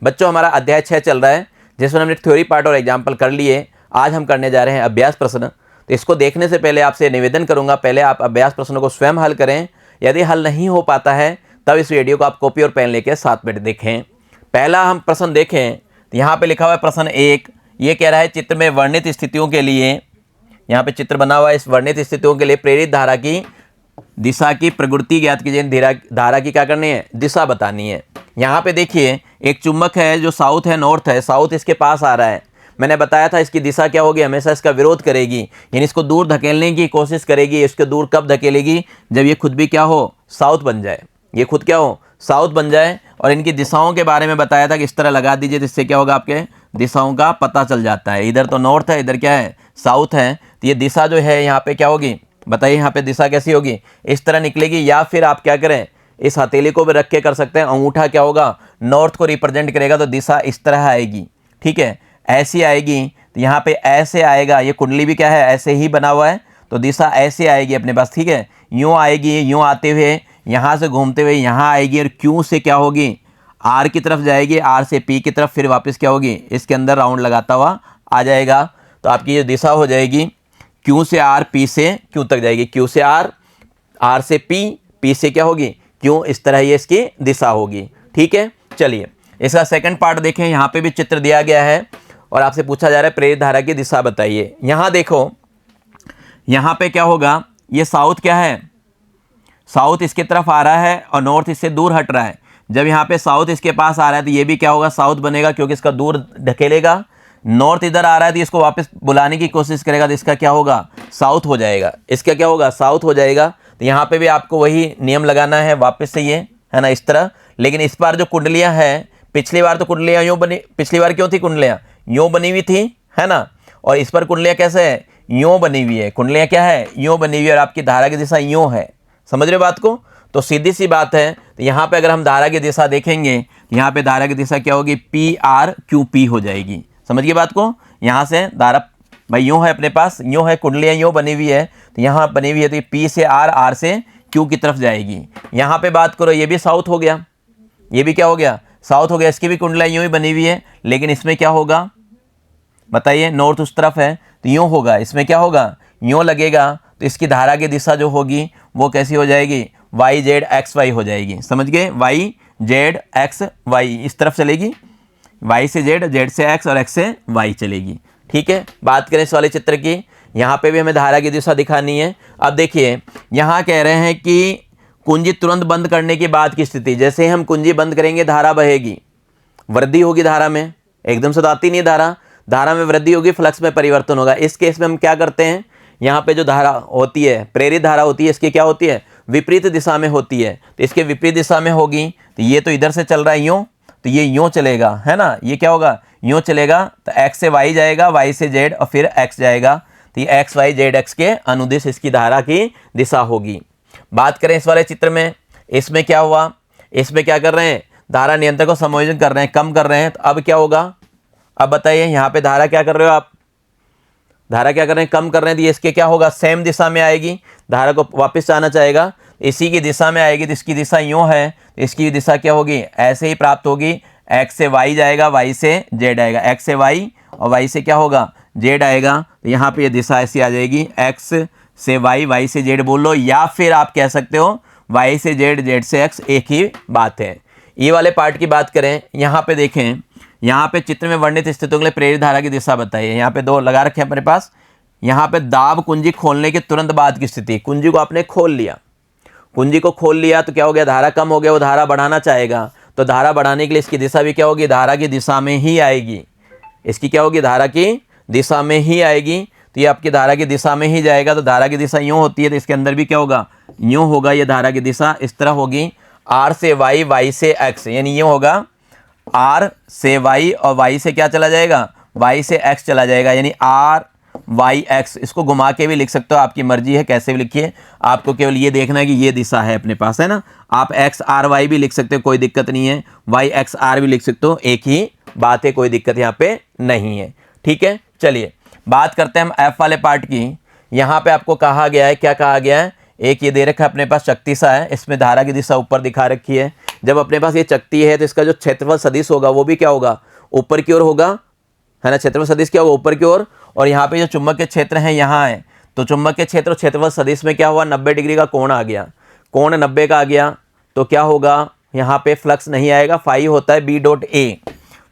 बच्चों हमारा अध्याय 6 चल रहा है, जिसमें हमने थ्योरी पार्ट और एग्जाम्पल कर लिए। आज हम करने जा रहे हैं अभ्यास प्रश्न। तो इसको देखने से पहले आपसे निवेदन करूंगा, पहले आप अभ्यास प्रश्नों को स्वयं हल करें। यदि हल नहीं हो पाता है तब इस वीडियो को आप कॉपी और पेन लेकर 7 मिनट देखें। पहला हम प्रश्न देखें तो यहाँ पे लिखा हुआ है प्रश्न 1। ये कह रहा है चित्र में वर्णित स्थितियों के लिए, यहाँ पे चित्र बना हुआ है, इस वर्णित स्थितियों के लिए प्रेरित धारा की दिशा की प्रवृत्ति ज्ञात कीजिए। धारा की क्या करनी है, दिशा बतानी है। यहाँ पे देखिए एक चुंबक है जो साउथ है, नॉर्थ है, साउथ इसके पास आ रहा है। मैंने बताया था इसकी दिशा क्या होगी, हमेशा इसका विरोध करेगी, यानी इसको दूर धकेलने की कोशिश करेगी। इसके दूर कब धकेलेगी, जब ये खुद भी क्या हो, साउथ बन जाए। ये खुद क्या हो, साउथ बन जाए। और इनकी दिशाओं के बारे में बताया था कि इस तरह लगा दीजिए, जिससे क्या होगा, आपके दिशाओं का पता चल जाता है। इधर तो नॉर्थ है, इधर क्या है, साउथ है। तो ये दिशा जो है यहाँ पे क्या होगी, बताइए यहाँ पे दिशा कैसी होगी, इस तरह निकलेगी। या फिर आप क्या करें, इस हथेली को भी रख के कर सकते हैं, अंगूठा क्या होगा, नॉर्थ को रिप्रेजेंट करेगा, तो दिशा इस तरह आएगी। ठीक है, ऐसी आएगी। तो यहाँ पे ऐसे आएगा, ये कुंडली भी क्या है, ऐसे ही बना हुआ है, तो दिशा ऐसे आएगी अपने पास। ठीक है, यूँ आएगी, यूँ आते हुए यहाँ से घूमते हुए यहाँ आएगी, और क्यू से क्या होगी, आर की तरफ जाएगी, आर से पी की तरफ, फिर वापस क्या होगी, इसके अंदर राउंड लगाता हुआ आ जाएगा। तो आपकी ये दिशा हो जाएगी, क्यू से आर, पी से क्यू तक जाएगी, क्यू से आर, आर से पी, पी से क्या होगी, क्यों। इस तरह ये इसकी दिशा होगी। ठीक है, चलिए इसका सेकंड पार्ट देखें। यहाँ पे भी चित्र दिया गया है और आपसे पूछा जा रहा है प्रेरित धारा की दिशा बताइए। यहाँ देखो, यहाँ पे क्या होगा, ये साउथ क्या है, साउथ इसके तरफ आ रहा है और नॉर्थ इससे दूर हट रहा है। जब यहाँ पे साउथ इसके पास आ रहा है तो ये भी क्या होगा, साउथ बनेगा, क्योंकि इसका दूर ढकेलेगा। नॉर्थ इधर आ रहा है तो इसको वापस बुलाने की कोशिश करेगा, तो इसका क्या होगा, साउथ हो जाएगा। इसका क्या होगा, साउथ हो जाएगा। तो यहाँ पे भी आपको वही नियम लगाना है वापस से, ये है ना, इस तरह। लेकिन इस बार जो कुंडलियाँ हैं, पिछली बार तो कुंडलियाँ यूँ बनी, पिछली बार क्यों थी कुंडलियाँ, यूँ बनी हुई थी, है ना। और इस पर कुंडलियाँ कैसे है, यूँ बनी हुई है। कुंडलियाँ क्या है, यूँ बनी हुई है, और आपकी धारा की दिशा यूँ है। समझ रहे हो बात को। तो सीधी सी बात है। तो यहाँ पे अगर हम धारा की दिशा देखेंगे, यहाँ पे धारा की दिशा क्या होगी, पी आर क्यू पी हो जाएगी। समझिए बात को। यहाँ से धारा भाई यूँ है, अपने पास यूँ है, कुंडलियाँ यूँ बनी हुई है, तो यहाँ बनी हुई है, तो ये पी से आर, आर से क्यू की तरफ जाएगी। यहाँ पे बात करो, ये भी साउथ हो गया, ये भी क्या हो गया, साउथ हो गया। इसकी भी कुंडलियाँ यूँ ही बनी हुई है, लेकिन इसमें क्या होगा बताइए, नॉर्थ उस तरफ है, तो यूँ होगा। इसमें क्या होगा, यूँ लगेगा, तो इसकी धारा की दिशा जो होगी वो कैसी हो जाएगी, वाई जेड एक्स वाई हो जाएगी। समझ गए, वाई जेड एक्स वाई इस तरफ चलेगी, वाई से जेड, जेड से एक्स और एक्स से वाई चलेगी। ठीक है, बात करें इस वाले चित्र की, यहाँ पे भी हमें धारा की दिशा दिखानी है। अब देखिए यहाँ कह रहे हैं कि कुंजी तुरंत बंद करने की बाद की स्थिति, जैसे हम कुंजी बंद करेंगे धारा बहेगी, वृद्धि होगी धारा में, एकदम से तो आती नहीं धारा, धारा में वृद्धि होगी, फ्लक्स में परिवर्तन होगा। इस केस में हम क्या करते हैं, यहाँ पे जो धारा होती है, प्रेरित धारा होती है, इसकी क्या होती है, विपरीत दिशा में होती है। तो इसके विपरीत दिशा में होगी, तो ये तो इधर से चल रहा है यूँ, तो ये यूँ चलेगा, है ना। ये क्या होगा, यूँ चलेगा, तो एक्स से वाई जाएगा, वाई से जेड और फिर एक्स जाएगा। तो ये एक्स वाई जेड एक्स के अनुदिश इसकी धारा की दिशा होगी। बात करें इस वाले चित्र में, इसमें क्या हुआ, इसमें क्या कर रहे हैं, धारा नियंत्रक को समायोजन कर रहे हैं, कम कर रहे हैं। तो अब क्या होगा, अब बताइए यहाँ पे धारा क्या कर रहे हो आप, धारा क्या कर रहे हैं, कम कर रहे हैं। तो ये इसके क्या होगा, सेम दिशा में आएगी, धारा को वापस आना चाहेगा, इसी की दिशा में आएगी। तो इसकी दिशा यूँ है, तो इसकी दिशा क्या होगी, ऐसे ही प्राप्त होगी। एक्स से वाई जाएगा, वाई से जेड आएगा, एक्स से वाई और वाई से क्या होगा, जेड आएगा। तो यहाँ पे ये दिशा ऐसी आ जाएगी, एक्स से वाई, वाई से जेड बोल लो, या फिर आप कह सकते हो वाई से जेड, जेड से एक्स, एक ही बात है। ये वाले पार्ट की बात करें, यहाँ पे देखें, यहाँ पे चित्र में वर्णित स्थितियों के लिए प्रेरित धारा की दिशा बताइए। यहाँ पे 2 लगा रखे हैं अपने पास। यहाँ पे दाब कुंजी खोलने के तुरंत बाद की स्थिति, कुंजी को आपने खोल लिया, कुंजी को खोल लिया तो क्या हो गया, धारा कम हो गया, वो धारा बढ़ाना चाहेगा। तो धारा बढ़ाने के लिए इसकी दिशा भी क्या होगी, धारा की दिशा में ही आएगी। इसकी क्या होगी, धारा की दिशा में ही आएगी। तो ये आपकी धारा की दिशा में ही जाएगा। तो धारा की दिशा यूँ होती है, तो इसके अंदर भी क्या होगा, यूँ होगा। ये धारा की दिशा इस तरह होगी, आर से वाई, वाई से एक्स, यानी ये होगा आर से वाई और वाई से क्या चला जाएगा, वाई से एक्स चला जाएगा, यानी आर वाई एक्स। इसको घुमा के भी लिख सकते हो, आपकी मर्जी है कैसे भी लिखिए, आपको केवल ये देखना है कि ये दिशा है अपने पास, है ना। आप एक्स आर वाई भी लिख सकते हो, कोई दिक्कत नहीं है, वाई एक्स आर भी लिख सकते हो, एक ही बात है, कोई दिक्कत यहाँ पे नहीं है। ठीक है, चलिए बात करते हैं हम एफ वाले पार्ट की। यहाँ पे आपको कहा गया है, क्या कहा गया है, एक ये दे रखा है अपने पास चकती सा है, इसमें धारा की दिशा ऊपर दिखा रखी है। जब अपने पास ये चकती है तो इसका जो क्षेत्रफल सदिश होगा वो भी क्या होगा, ऊपर की ओर होगा, है ना। क्षेत्रफल सदिश क्या होगा, ऊपर की ओर। और यहाँ पे जो चुंबकीय क्षेत्र है यहाँ है, तो चुंबकीय क्षेत्र और क्षेत्रफल सदिश में क्या हुआ, 90 डिग्री का कोण आ गया, कोण 90 का आ गया। तो क्या होगा, यहाँ पे फ्लक्स नहीं आएगा, फाई होता है बी डॉट ए,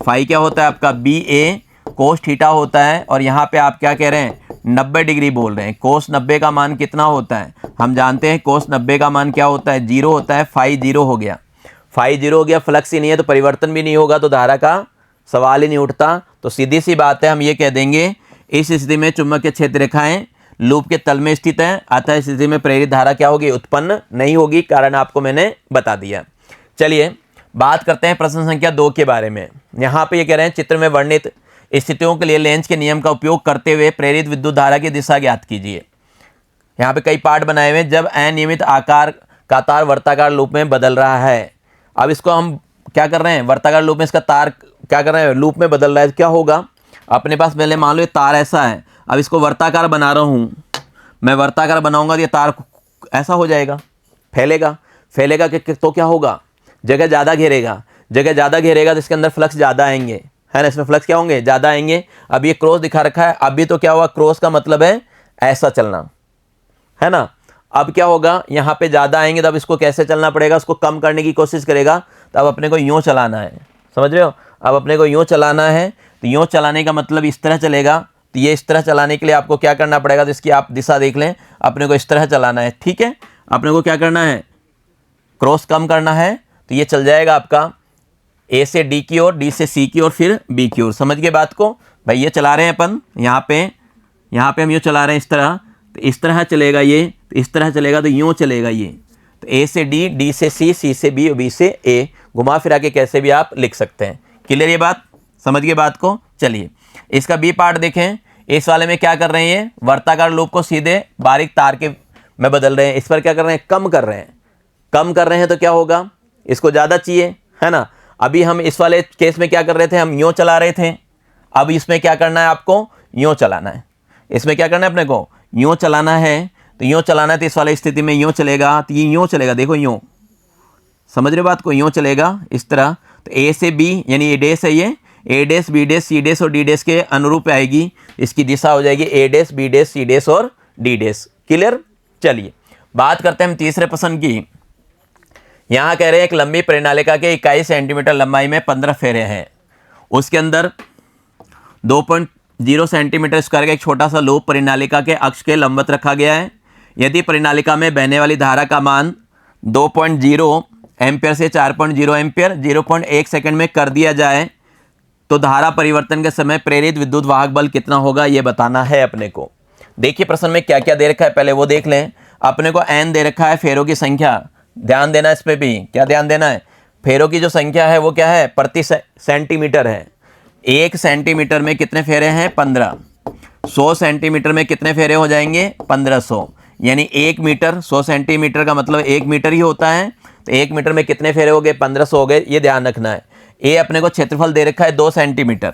फाई क्या होता है आपका बी ए कोस थीटा होता है। और यहाँ पे आप क्या कह रहे हैं, 90 डिग्री बोल रहे हैं। कोस 90 का मान कितना होता है, हम जानते हैं कोस 90 का मान क्या होता है, 0 होता है। फाई 0 हो गया, फाई 0 हो गया, फ्लक्स ही नहीं है तो परिवर्तन भी नहीं होगा, तो धारा का सवाल ही नहीं उठता। तो सीधी सी बात है, हम ये कह देंगे इस स्थिति में चुंबकीय क्षेत्र रेखाएं लूप के तल में स्थित है, अतः इस स्थिति में प्रेरित धारा क्या होगी, उत्पन्न नहीं होगी। कारण आपको मैंने बता दिया। चलिए बात करते हैं प्रश्न संख्या 2 के बारे में। यहाँ पे ये कह रहे हैं चित्र में वर्णित स्थितियों के लिए लेंज के नियम का उपयोग करते हुए प्रेरित विद्युत धारा की दिशा ज्ञात कीजिए। यहाँ पे कई पार्ट बनाए हुए हैं। जब अनियमित आकार का तार वर्ताकार लूप में बदल रहा है, अब इसको हम क्या कर रहे हैं, वर्ताकार लूप में इसका तार क्या कर रहे हैं, लूप में बदल रहा है, क्या होगा अपने पास, पहले मान लो ये तार ऐसा है, अब इसको वर्ताकार बना रहा हूँ मैं, वर्ताकार बनाऊंगा तो ये तार ऐसा हो जाएगा, फैलेगा, फैलेगा तो क्या होगा, जगह ज़्यादा घेरेगा, जगह ज़्यादा घेरेगा तो इसके अंदर फ्लक्स ज़्यादा आएंगे, है ना, इसमें फ्लक्स क्या होंगे, ज़्यादा आएंगे। अब ये क्रॉस दिखा रखा है, अभी तो क्या हुआ, क्रॉस का मतलब है ऐसा चलना, है ना। अब क्या होगा, यहाँ पे ज़्यादा आएंगे तो अब इसको कैसे चलना पड़ेगा, उसको कम करने की कोशिश करेगा, तो अब अपने को यूँ चलाना है, समझ रहे हो। अब अपने को यूँ चलाना है, तो यूँ चलाने का मतलब इस तरह चलेगा, तो ये इस तरह चलाने के लिए आपको क्या करना पड़ेगा, तो इसकी आप दिशा देख लें, अपने को इस तरह चलाना है, ठीक है। अपने को क्या करना है, क्रॉस कम करना है, तो ये चल जाएगा आपका ए से डी की ओर, डी से सी की ओर, फिर बी की ओर। समझ गए बात को भाई, ये चला रहे हैं अपन यहाँ पे हम यूँ चला रहे हैं इस तरह, तो इस तरह चलेगा ये, तो इस तरह चलेगा, तो यूँ चलेगा ये, तो ए से डी, डी से सी, सी से बी और बी से ए, घुमा फिरा के कैसे भी आप लिख सकते हैं। क्लियर ये बात, समझ गए बात को। चलिए इसका बी पार्ट देखें। इस वाले में क्या कर रहे हैं, ये वर्ताकार लूप को सीधे बारीक तार के में बदल रहे हैं, इस पर क्या कर रहे हैं, कम कर रहे हैं, कम कर रहे हैं, तो क्या होगा, इसको ज़्यादा चाहिए, है ना। अभी हम इस वाले केस में क्या कर रहे थे, हम यूँ चला रहे थे, अब इसमें क्या करना है, आपको यूँ चलाना है, इसमें क्या करना है, अपने को यूँ चलाना है, तो यूँ चलाना है, तो इस वाली स्थिति में यूँ चलेगा, तो ये यूँ चलेगा, देखो यूँ, समझ रहे बात को, यूँ चलेगा इस तरह। तो ए से बी यानी ए डैश है, ये A dash, B dash, C dash और डी डैश के अनुरूप आएगी, इसकी दिशा हो जाएगी A dash, B dash, C dash और डी डैश। क्लियर। चलिए बात करते हैं हम तीसरे प्रश्न की। यहाँ कह रहे हैं एक लंबी परिनालिका के 21 सेंटीमीटर लंबाई में 15 फेरे हैं, उसके अंदर 2.0 सेंटीमीटर स्क्वायर का एक छोटा सा लूप परिनालिका के अक्ष के लंबवत रखा गया है। यदि परिनालिका में बहने वाली धारा का मान 2.0 एम्पियर से 4.0 एम्पियर 0.1 सेकंड में कर दिया जाए तो धारा परिवर्तन के समय प्रेरित विद्युत वाहक बल कितना होगा, ये बताना है अपने को। देखिए प्रश्न में क्या क्या दे रखा है, पहले वो देख लें। अपने को n दे रखा है, फेरों की संख्या, ध्यान देना इस पे भी, क्या ध्यान देना है, फेरों की जो संख्या है वो क्या है, प्रति सेंटीमीटर है। 1 सेंटीमीटर में कितने फेरे हैं, 15। 100 सेंटीमीटर में कितने फेरे हो जाएंगे, 1500, यानी 1 मीटर, 100 सेंटीमीटर का मतलब 1 मीटर ही होता है, तो 1 मीटर में कितने फेरे हो गए, 1500 हो गए, ये ध्यान रखना है। ये अपने को क्षेत्रफल दे रखा है 2 सेंटीमीटर,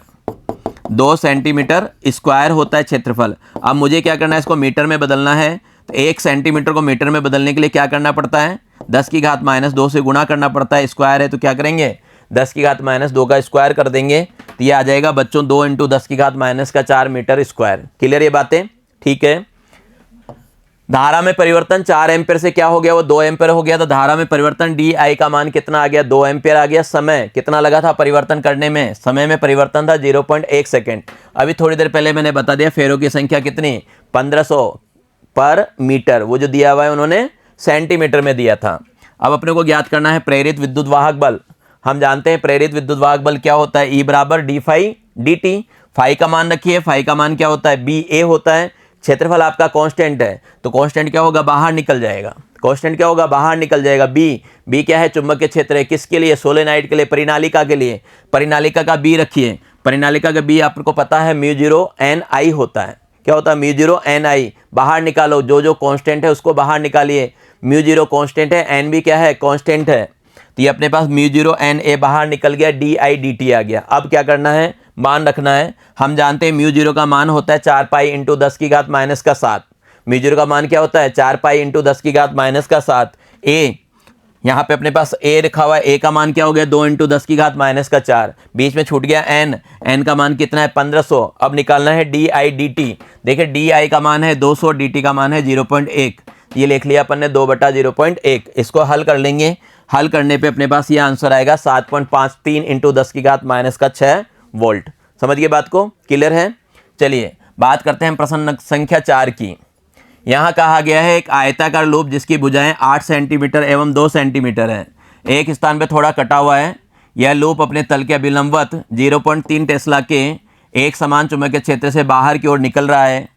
2 सेंटीमीटर स्क्वायर होता है क्षेत्रफल। अब मुझे क्या करना है, इसको मीटर में बदलना है, तो 1 सेंटीमीटर को मीटर में बदलने के लिए क्या करना पड़ता है, 10 की घात -2 से गुणा करना पड़ता है, स्क्वायर है तो क्या करेंगे, 10 की घात -2 का स्क्वायर कर देंगे, तो ये आ जाएगा बच्चों 2 × 10 की घात -4 मीटर स्क्वायर। क्लियर ये बातें, ठीक है। धारा में परिवर्तन 4 एम्पियर से क्या हो गया, वो 2 एम्पियर हो गया, तो धारा में परिवर्तन डी आई का मान कितना आ गया, 2 एम्पियर आ गया। समय कितना लगा था परिवर्तन करने में, समय में परिवर्तन था 0.1 सेकेंड। अभी थोड़ी देर पहले मैंने बता दिया फेरों की संख्या कितनी, 1500 पर मीटर, वो जो दिया हुआ है उन्होंने सेंटीमीटर में दिया था। अब अपने को ज्ञात करना है प्रेरित विद्युत वाहक बल। हम जानते हैं प्रेरित विद्युत वाहक बल क्या होता है, E बराबर d phi d t. Phi का मान रखिए, फाई का मान क्या होता है, बी ए होता है। क्षेत्रफल आपका कांस्टेंट है, तो कांस्टेंट क्या होगा, बाहर निकल जाएगा, कांस्टेंट क्या होगा, बाहर निकल जाएगा। बी क्या है, चुंबकीय क्षेत्र है, किसके लिए, सोलेनाइड के लिए, परिनालिका के लिए। परिनालिका का बी रखिए, परिनालिका का बी आपको पता है μ0 NI होता है। क्या होता है, μ0 NI। बाहर निकालो, जो जो कांस्टेंट है उसको बाहर निकालिए। μ0 कांस्टेंट है, NB क्या है, कांस्टेंट है, तो ये अपने पास μ0 NA बाहर निकल गया, DI DT आ गया। अब क्या करना है, मान रखना है। हम जानते हैं μ0 का मान होता है 4 पाई × 10 की घात -7। म्यू0 का मान क्या होता है 4 पाई इंटू 10 की घात माइनस का 7। ए यहाँ पे अपने पास ए लिखा हुआ है, ए का मान क्या हो गया 2 इंटू 10 की घात माइनस का 4, बीच में छूट गया एन, एन का मान कितना है 1500। अब निकालना है डी आई डी टी। देखिए डी आई का मान है 200, डी टी का मान है 0.1, ये लिख लिया अपन ने 2/0.1। इसको हल कर लेंगे, हल करने पे अपने पास ये आंसर आएगा 7.53 इंटू 10 की घात माइनस का 6 वोल्ट। समझ गए बात को, क्लियर है। चलिए बात करते हैं प्रश्न संख्या 4 की। यहाँ कहा गया है एक आयताकार लूप जिसकी भुजाएं 8 सेंटीमीटर एवं 2 सेंटीमीटर है, एक स्थान पे थोड़ा कटा हुआ है। यह लूप अपने तल के अभिलंबवत 0.3 टेस्ला के एक समान चुंबकीय क्षेत्र से बाहर की ओर निकल रहा है।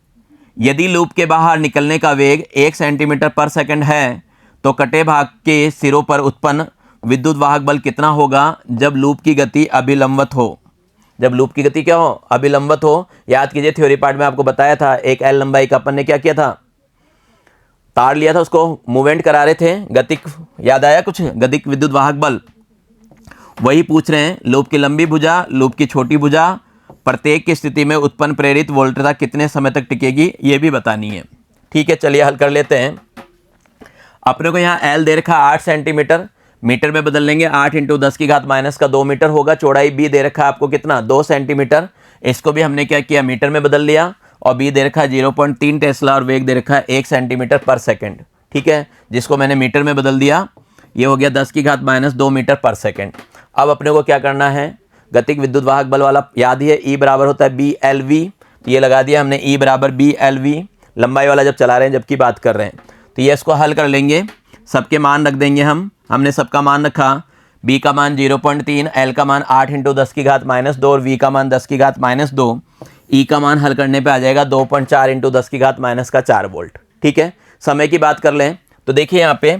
यदि लूप के बाहर निकलने का वेग 1 सेंटीमीटर पर सेकंड है तो कटे भाग के सिरों पर उत्पन्न विद्युत वाहक बल कितना होगा जब लूप की गति अभिलंबवत हो। जब लूप की गति क्या हो, अभिलंबवत हो। याद कीजिए थ्योरी पार्ट में आपको बताया था, एक एल लंबाई का अपन ने क्या किया था, तार लिया था, उसको मूवमेंट करा रहे थे, गतिक, याद आया कुछ, गतिक विद्युत वाहक बल। वही पूछ रहे हैं, लूप की लंबी भुजा, लूप की छोटी भुजा, प्रत्येक की स्थिति में उत्पन्न प्रेरित वोल्टता कितने समय तक टिकेगी, ये भी बतानी है। ठीक है, चलिए हल कर लेते हैं। अपने को यहाँ एल दे रखा 8 सेंटीमीटर, मीटर में बदल लेंगे, 8 इंटू 10 की घात माइनस का 2 मीटर होगा। चौड़ाई बी दे रखा आपको कितना 2 सेंटीमीटर, इसको भी हमने क्या किया मीटर में बदल लिया, और बी दे रखा है 0.3 टेस्ला और वेग दे रखा है 1 सेंटीमीटर पर सेकंड। ठीक है, जिसको मैंने मीटर में बदल दिया, ये हो गया 10 की घात माइनस 2 मीटर पर सेकंड। अब अपने को क्या करना है, गतिक विद्युत वाहक बल वाला याद ही है, ई बराबर होता है बी एल वी, तो ये लगा दिया हमने ई बराबर बी एल वी, लंबाई वाला जब चला रहे हैं जबकि बात कर रहे हैं। तो ये इसको हल कर लेंगे, सबके मान रख देंगे हमने सबका मान रखा, बी का मान 0.3, एल का मान 8 इंटू 10 की घात माइनस 2 और वी का मान 10 की घात माइनस 2, ई का मान हल करने पे आ जाएगा 2.4 इंटू 10 की घात माइनस का 4 वोल्ट। ठीक है, समय की बात कर लें तो देखिए यहाँ पे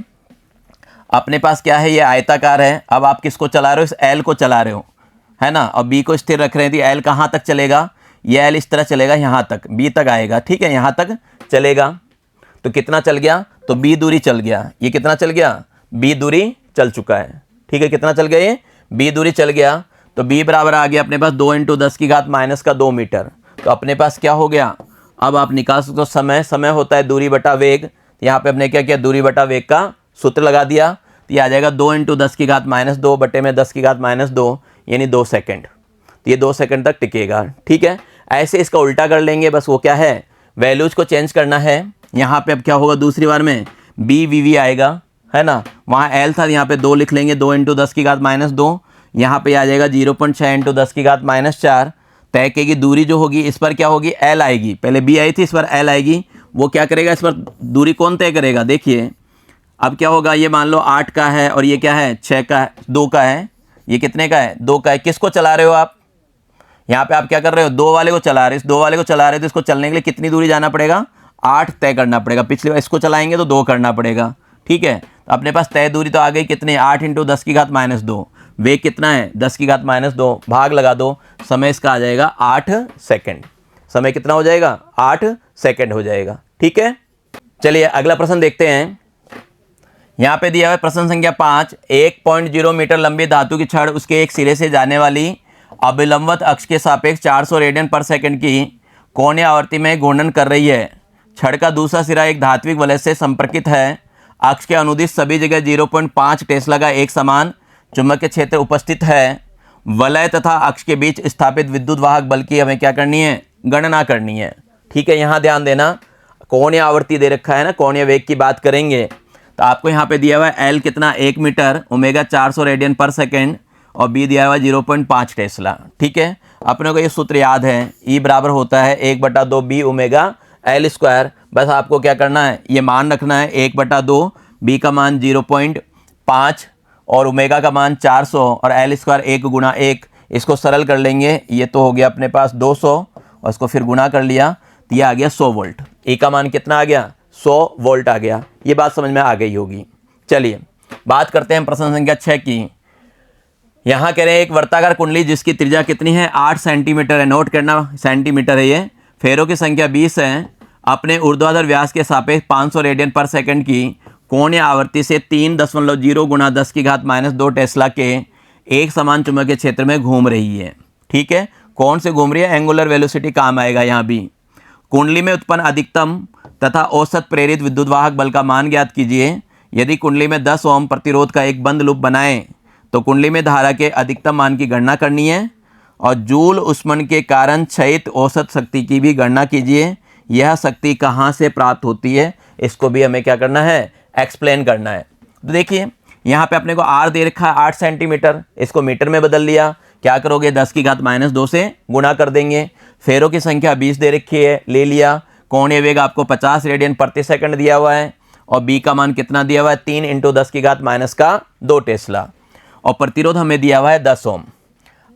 अपने पास क्या है, ये आयताकार है। अब आप किसको चला रहे हो, इस एल को चला रहे हो, है ना, और बी को स्थिर रख रहे हैं, तो एल कहाँ तक चलेगा, ये एल इस तरह चलेगा, यहाँ तक बी तक आएगा। ठीक है, यहाँ तक चलेगा, तो कितना चल गया, तो बी दूरी चल गया। ये कितना चल गया, बी दूरी चल चुका है। ठीक है, कितना चल गया, ये बी दूरी चल गया, तो बी बराबर आ गया अपने पास 2 इंटू 10 की घात माइनस का 2 मीटर। तो अपने पास क्या हो गया, अब आप निकाल सकते हो समय, समय होता है दूरी बटा वेग, यहाँ पे हमने क्या किया, दूरी बटा वेग का सूत्र लगा दिया, तो ये आ जाएगा 2 इंटू 10 की घात माइनस 2 बटे में 10 की घात माइनस 2, यानी 2 सेकेंड। तो ये 2 सेकेंड तक टिकेगा। ठीक है, ऐसे इसका उल्टा कर लेंगे, बस वो क्या है, वैल्यूज को चेंज करना है। यहाँ पे अब क्या होगा, दूसरी बार में बी वी वी आएगा, है ना, वहाँ एल था, यहाँ पे 2 लिख लेंगे, 2 इंटू 10 की घात माइनस 2, यहाँ पे आ जाएगा 0.6 इंटू 10 की घात माइनस 4। तय की दूरी जो होगी इस पर क्या होगी, एल आएगी, पहले बी आई थी, इस पर एल आएगी। वो क्या करेगा, इस पर दूरी कौन तय करेगा, देखिए अब क्या होगा, ये मान लो 8 का है और ये क्या है 6 का है, 2 का है, ये कितने का है 2 का है। किसको चला रहे हो आप, यहाँ पे आप क्या कर रहे हो, 2 वाले को चला रहे हो, इस 2 वाले को चला रहे हो, तो इसको चलने के लिए कितनी दूरी जाना पड़ेगा, 8 तय करना पड़ेगा। पिछली बार इसको चलाएंगे तो 2 करना पड़ेगा। ठीक है, तो अपने पास तय दूरी तो आ गई कितने, 8 इंटू 10 की घात माइनस 2, वेग कितना है 10 की घात माइनस 2, भाग लगा दो, समय इसका आ जाएगा 8 सेकंड। समय कितना हो जाएगा, 8 सेकंड हो जाएगा। ठीक है, चलिए अगला प्रश्न देखते हैं। यहाँ पे दिया हुआ है प्रश्न संख्या 5, 1.0 मीटर लंबी धातु की छड़ उसके एक सिरे से जाने वाली अभिलंबवत अक्ष के सापेक्ष 400 रेडियन पर सेकंड की कोणीय आवर्ती में घूर्णन कर रही है। छड़ का दूसरा सिरा एक धात्विक वलय से संपर्कित है। अक्ष के अनुदिश सभी जगह 0.5 टेस्ला का एक समान चुंबकीय क्षेत्र उपस्थित है। वलय तथा अक्ष के बीच स्थापित विद्युत वाहक बल की हमें क्या करनी है, गणना करनी है। ठीक है, यहाँ ध्यान देना, कोणीय आवर्ती दे रखा है ना, कोणीय वेग की बात करेंगे तो आपको यहाँ पे दिया हुआ है एल कितना 1 मीटर, ओमेगा 400 रेडियन पर सेकेंड, और बी दिया हुआ है 0.5 टेस्ला। ठीक है, अपने को ये सूत्र याद है, ई बराबर होता है 1/2 बी ओमेगा एल स्क्वायर। बस आपको क्या करना है, ये मान रखना है 1/2, बी का मान 0.5 और ओमेगा का मान 400 और एल स्क्वायर 1 गुणा 1। इसको सरल कर लेंगे, ये तो हो गया अपने पास 200 और इसको फिर गुणा कर लिया तो ये आ गया 100 वोल्ट। ए का मान कितना आ गया, 100 वोल्ट आ गया। ये बात समझ में आ गई होगी। चलिए बात करते हैं प्रश्न संख्या 6 की। यहाँ कह रहे हैं एक वर्ताकार कुंडली जिसकी त्रिज्या कितनी है, 8 सेंटीमीटर है, नोट करना सेंटीमीटर है, ये फेरों की संख्या 20 है, अपने ऊर्ध्वाधर व्यास के सापेक्ष 500 रेडियन पर सेकंड की कोणीय आवर्ती से 3.0 गुणा 10 की घात माइनस 2 टेस्ला के एक समान चुंबकीय क्षेत्र में घूम रही है। ठीक है, कौन से घूम रही है, एंगुलर वेलोसिटी काम आएगा यहाँ भी। कुंडली में उत्पन्न अधिकतम तथा औसत प्रेरित विद्युत वाहक बल का मान ज्ञात कीजिए। यदि कुंडली में 10 ओम प्रतिरोध का एक बंद लूप बनाएं तो कुंडली में धारा के अधिकतम मान की गणना करनी है और जूल उष्मन के कारण क्षयित औसत शक्ति की भी गणना कीजिए। यह शक्ति कहाँ से प्राप्त होती है, इसको भी हमें क्या करना है, एक्सप्लेन करना है। तो देखिए यहाँ पे अपने को आर दे रखा है 8 सेंटीमीटर, इसको मीटर में बदल लिया। क्या करोगे, 10⁻² से गुणा कर देंगे। फेरों की संख्या 20 दे रखी है, ले लिया। कोणीय वेग आपको 50 रेडियन प्रति सेकंड दिया हुआ है और बी का मान कितना दिया हुआ है, 3 × 10⁻² टेस्ला और प्रतिरोध हमें दिया हुआ है 10 ओम।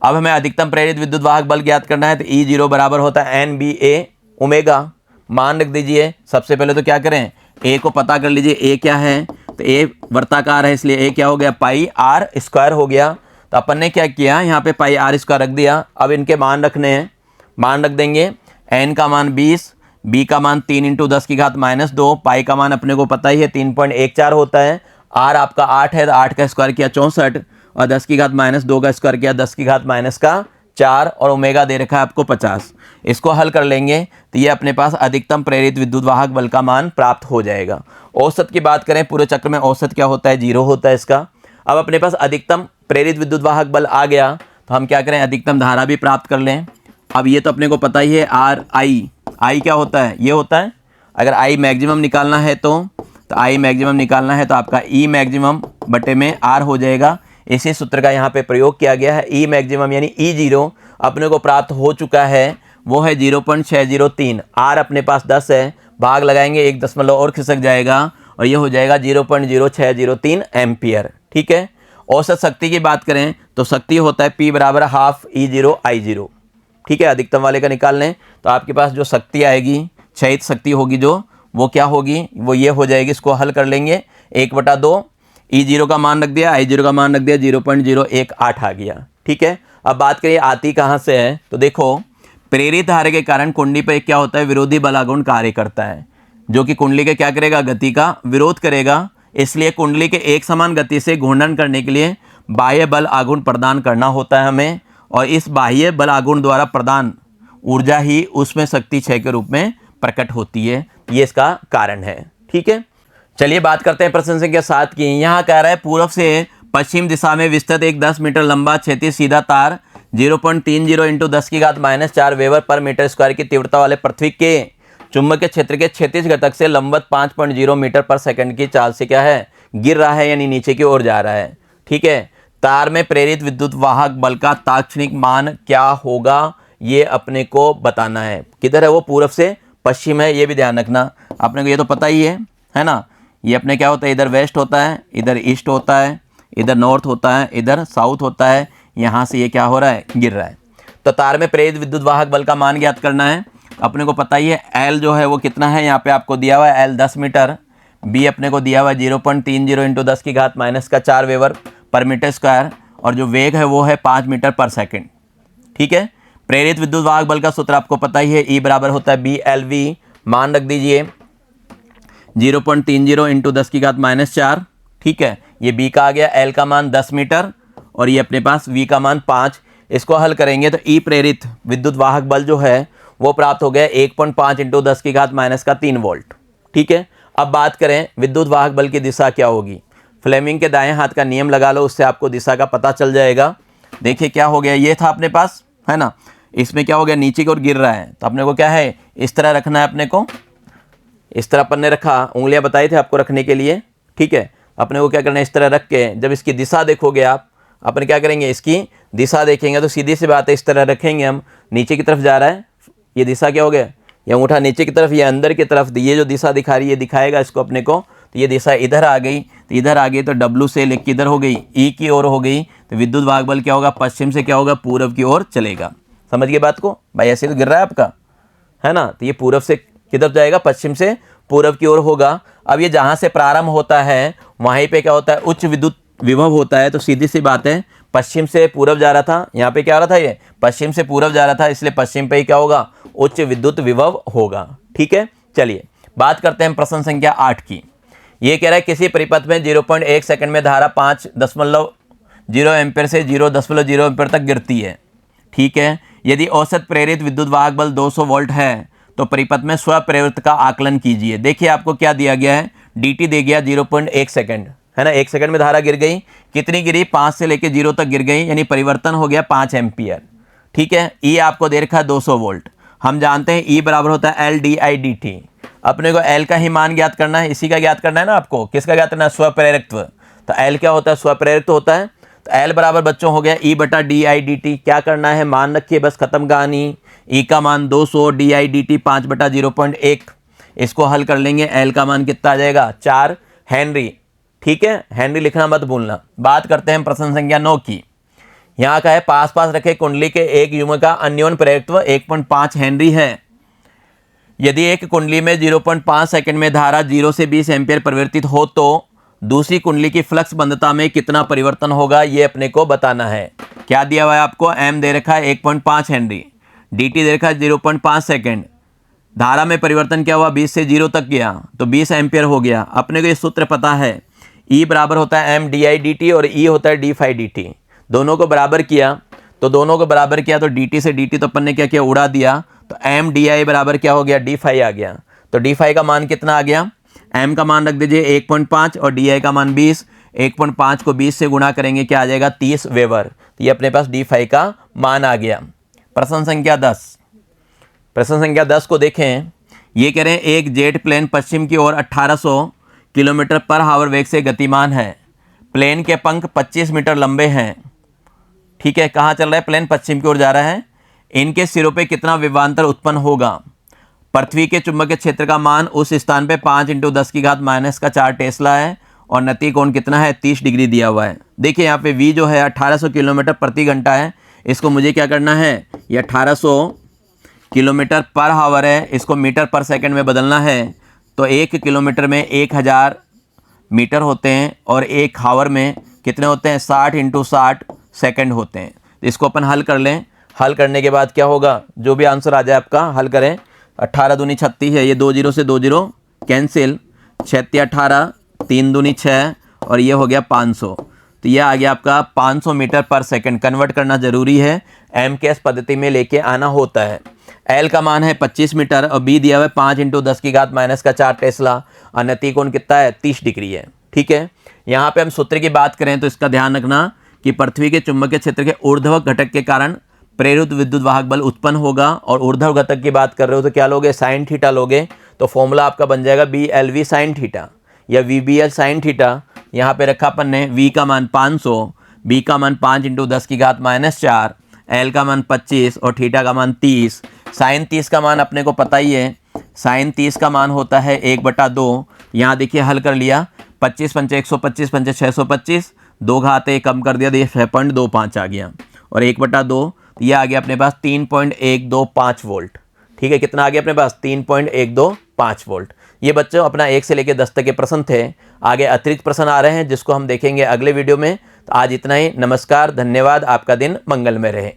अब हमें अधिकतम प्रेरित विद्युत वाहक बल ज्ञात करना है तो E0 बराबर होता है NBA ओमेगा। मान रख दीजिए। सबसे पहले तो क्या करें, ए को पता कर लीजिए। ए क्या है, तो ए वर्ताकार है इसलिए ए क्या हो गया, πr² हो गया। तो अपन ने क्या किया, यहाँ पे πr² रख दिया। अब इनके मान रखने हैं, मान रख देंगे। n का मान 20, b का मान 3 × 10⁻², पाई का मान अपने को पता ही है 3.14 होता है। r आपका 8 है तो 8 का स्क्वायर किया 64 और 10⁻² का स्क्वायर किया 10⁻4 और ओमेगा दे रखा है आपको 50। इसको हल कर लेंगे तो ये अपने पास अधिकतम प्रेरित विद्युत वाहक बल का मान प्राप्त हो जाएगा। औसत की बात करें, पूरे चक्र में औसत क्या होता है, 0 होता है इसका। अब अपने पास अधिकतम प्रेरित विद्युत वाहक बल आ गया तो हम क्या करें, अधिकतम धारा भी प्राप्त कर लें। अब ये तो अपने को पता ही है आई क्या होता है, ये होता है। अगर आई मैक्सिमम निकालना है तो आई मैक्सिमम निकालना है तो आपका ई मैक्सिमम बटे में आर हो जाएगा। इसी सूत्र का यहाँ पे प्रयोग किया गया है। ई मैक्सिमम यानी E0 अपने को प्राप्त हो चुका है, वो है 0.603। आर अपने पास 10 है, भाग लगाएंगे 1 दशमलव और खिसक जाएगा और ये हो जाएगा 0.0603 एम्पियर। ठीक है। औसत शक्ति की बात करें तो शक्ति होता है P बराबर ½ E0 I0। ठीक है, अधिकतम वाले का निकाल लें तो आपके पास जो शक्ति आएगी, क्षयित शक्ति होगी जो, वो क्या होगी, वो ये हो जाएगी। इसको हल कर लेंगे, 1/2 E0 का मान रख दिया, I0 का मान रख दिया, 0.018 आ गया। ठीक है। अब बात करिए आती कहाँ से है, तो देखो प्रेरित धारा के कारण कुंडली पर क्या होता है, विरोधी बल आघूर्ण कार्य करता है, जो कि कुंडली के क्या करेगा, गति का विरोध करेगा। इसलिए कुंडली के एक समान गति से घूर्णन करने के लिए बाह्य बल आघूर्ण प्रदान करना होता है हमें, और इस बाह्य बल आघूर्ण द्वारा प्रदान ऊर्जा ही उसमें शक्ति क्षय के रूप में प्रकट होती है। ये इसका कारण है। ठीक है, चलिए बात करते हैं प्रश्न संख्या 7 की। यहाँ कह रहा है पूर्व से पश्चिम दिशा में विस्तृत एक 10 मीटर लंबा क्षैतिज सीधा तार 0.30 × 10⁻⁴ वेबर पर मीटर स्क्वायर की तीव्रता वाले पृथ्वी के चुंबकीय क्षेत्र के क्षैतिज घटक से लंबवत 5.0 मीटर पर सेकंड की चाल से क्या है, गिर रहा है, यानी नीचे की ओर जा रहा है। ठीक है। तार में प्रेरित विद्युत वाहक बल का तात्क्षणिक मान क्या होगा, ये अपने को बताना है। किधर है वो, पूर्व से पश्चिम है, ये भी ध्यान रखना। अपने को ये तो पता ही है ना। ये अपने क्या होता है, इधर वेस्ट होता है, इधर ईस्ट होता है, इधर नॉर्थ होता है, इधर साउथ होता है। यहाँ से ये क्या हो रहा है, गिर रहा है। तो तार में प्रेरित विद्युत वाहक बल का मान ज्ञात करना है। अपने को पता ही है एल जो है वो कितना है, यहाँ पे आपको दिया हुआ है एल 10 मीटर, बी अपने को दिया हुआ है 0.30 × 10⁻⁴ वेबर पर मीटर स्क्वायर, और जो वेग है वो है 5 मीटर पर सेकंड। ठीक है। प्रेरित विद्युत वाहक बल का सूत्र आपको पता ही है, ई बराबर होता है BLV। मान रख दीजिए 0.30 × 10⁻⁴। ठीक है, ये बी का आ गया, एल का मान 10 मीटर और ये अपने पास वी का मान 5। इसको हल करेंगे तो ई प्रेरित विद्युत वाहक बल जो है वो प्राप्त हो गया 1.5 × 10⁻³ वोल्ट। ठीक है। अब बात करें विद्युत वाहक बल की दिशा क्या होगी। फ्लेमिंग के दाएं हाथ का नियम लगा लो, उससे आपको दिशा का पता चल जाएगा। देखिए क्या हो गया, ये था अपने पास, है ना। इसमें क्या हो गया, नीचे की ओर गिर रहा है, तो अपने को क्या है, इस तरह रखना है। अपने को इस तरह अपन ने रखा, उंगलियां बताई थे आपको रखने के लिए। ठीक है। अपने को क्या करना है, इस तरह रख के जब इसकी दिशा देखोगे आप, अपन क्या करेंगे, इसकी दिशा देखेंगे तो सीधी सी बात है, इस तरह रखेंगे हम, नीचे की तरफ जा रहा है, ये दिशा क्या हो गया, ये अंगूठा नीचे की तरफ, ये अंदर की तरफ, ये जो दिशा दिखा रही है दिखाएगा इसको अपने को। तो ये दिशा इधर आ गई, तो इधर आ गई तो W से लेकर किधर हो गई, E की ओर हो गई। तो विद्युत वाहक बल क्या होगा, पश्चिम से क्या होगा, पूर्व की ओर चलेगा। समझ गए बात को भाई, ऐसे तो गिर रहा है आपका, है ना। तो ये पूर्व से किधर जाएगा, पश्चिम से पूर्व की ओर होगा। अब ये जहाँ से प्रारंभ होता है वहीं पे क्या होता है, उच्च विद्युत विभव होता है। तो सीधी सी बात है, पश्चिम से पूर्व जा रहा था, यहाँ पे क्या हो रहा था, ये पश्चिम से पूर्व जा रहा था, इसलिए पश्चिम पे ही क्या होगा, उच्च विद्युत विभव होगा। ठीक है। चलिए बात करते हैं प्रश्न संख्या 8 की। ये कह रहा है किसी परिपथ में 0.1 सेकंड में धारा 5.0 एम्पीयर से 0.0 एम्पीयर तक गिरती है। ठीक है। यदि औसत प्रेरित विद्युत वाहक बल 200 वोल्ट है तो परिपथ में स्वप्रेरित का आकलन कीजिए। देखिए आपको क्या दिया गया है, dt दे गया 0.1 सेकंड, है ना। 1 सेकंड में धारा गिर गई, कितनी गिरी, 5 से लेके 0 तक गिर गई, यानी परिवर्तन हो गया 5 एम्पियर। ठीक है, E आपको दे रखा है 200 वोल्ट। हम जानते हैं E बराबर होता है LdIdt। अपने को L का ही मान ज्ञात करना है, इसी का ज्ञात करना है ना आपको। किसका ज्ञात करना है, स्वप्रेरित्व। तो L क्या होता है, स्वप्रेरित्व होता है। तो L बराबर बच्चों हो गया E बटा DIdt। क्या करना है, मान रखिए, बस खत्म कहानी। E का मान 200, DIdt 5 बटा 0.1। इसको हल कर लेंगे, L का मान कितना आ जाएगा, 4 हेनरी। ठीक है, हेनरी लिखना मत भूलना। बात करते हैं प्रश्न संख्या 9 की। यहाँ का है, पास पास रखे कुंडली के एक युग्म का अन्योन्य प्रेरकत्व 1.5 हेनरी है। यदि एक कुंडली में 0.5 सेकंड में धारा 0 से 20 एम्पियर परिवर्तित हो तो दूसरी कुंडली की फ्लक्स बंधता में कितना परिवर्तन होगा, ये अपने को बताना है। क्या दिया हुआ है आपको, M दे रखा है 1.5 हेनरी, dt दे रखा है 0.5 सेकंड। धारा में परिवर्तन क्या हुआ, 20 से 0 तक गया तो 20 एम्पियर हो गया। अपने को ये सूत्र पता है, E बराबर होता है MdIdt और E होता है dφdt। दोनों को बराबर किया तो dt से dt तो अपन ने क्या किया, उड़ा दिया। तो MdI बराबर क्या हो गया, dφ आ गया। तो dφ का मान कितना आ गया, M का मान रख दीजिए 1.5 और DI का मान 20। 1.5 को 20 से गुणा करेंगे, क्या आ जाएगा, 30 वेबर। तो ये अपने पास dφ का मान आ गया। प्रश्न संख्या 10 को देखें। ये कह रहे हैं एक जेट प्लेन पश्चिम की ओर 1800 किलोमीटर पर आवर वेग से गतिमान है। प्लेन के पंख 25 मीटर लंबे हैं। ठीक है, कहाँ चल रहा है, प्लेन पश्चिम की ओर जा रहा है। इनके सिरों पे कितना विभवांतर उत्पन्न होगा। पृथ्वी के चुंबकीय क्षेत्र का मान उस स्थान पे 5 × 10⁻⁴ टेस्ला है और नति कोण कितना है, 30 डिग्री दिया हुआ है। देखिए यहाँ पे v जो है 1800 किलोमीटर प्रति घंटा है। इसको मुझे क्या करना है, ये 1800 किलोमीटर पर आवर है, इसको मीटर पर सेकंड में बदलना है। तो 1 किलोमीटर में 1000 मीटर होते हैं और 1 आवर में कितने होते हैं, 60 × 60 सेकंड होते हैं। तो इसको अपन हल कर लें। हल करने के बाद क्या होगा, जो भी आंसर आ जाए आपका हल करें। 18 दूनी 36 है, ये 2 0 से 2 0 कैंसिल, 6 18, 3 दूनी 6 और ये हो गया 500। तो ये आ गया आपका 500 मीटर पर सेकंड। कन्वर्ट करना जरूरी है, MKS पद्धति में लेके आना होता है। L का मान है 25 मीटर और B दिया हुआ है 5 × 10⁻⁴ टेस्ला और नति कोण कितना है, 30 डिग्री है। ठीक है, यहाँ पे हम सूत्र की बात करें तो इसका ध्यान रखना कि पृथ्वी के चुंबकीय क्षेत्र के ऊर्ध्वाधर घटक के कारण प्रेरित विद्युत वाहक बल उत्पन्न होगा। और ऊर्ध्वाधर घटक की बात कर रहे हो तो क्या लोगे, साइन थीटा लोगे। तो फॉर्मूला आपका बन जाएगा BLV साइन थीटा या VBL साइन थीटा। यहाँ पे रखा अपन ने V का मान 500, B का मान 5 × 10⁻⁴, L का मान 25 और थीटा का मान 30। साइन 30 का मान अपने को पता ही है, साइन 30 का मान होता है 1/2। यहाँ देखिए हल कर लिया, 25 × 5 125, 5 625, 2 घात कम कर दिया तो ये 6.25 आ गया और 1/2 ये आ गया अपने पास 3.125 वोल्ट। ठीक है, कितना आ गया अपने पास, 3.125 वोल्ट। ये बच्चों अपना 1 से लेकर 10 तक के प्रश्न थे। आगे अतिरिक्त प्रश्न आ रहे हैं जिसको हम देखेंगे अगले वीडियो में। तो आज इतना ही, नमस्कार, धन्यवाद, आपका दिन मंगलमय रहे।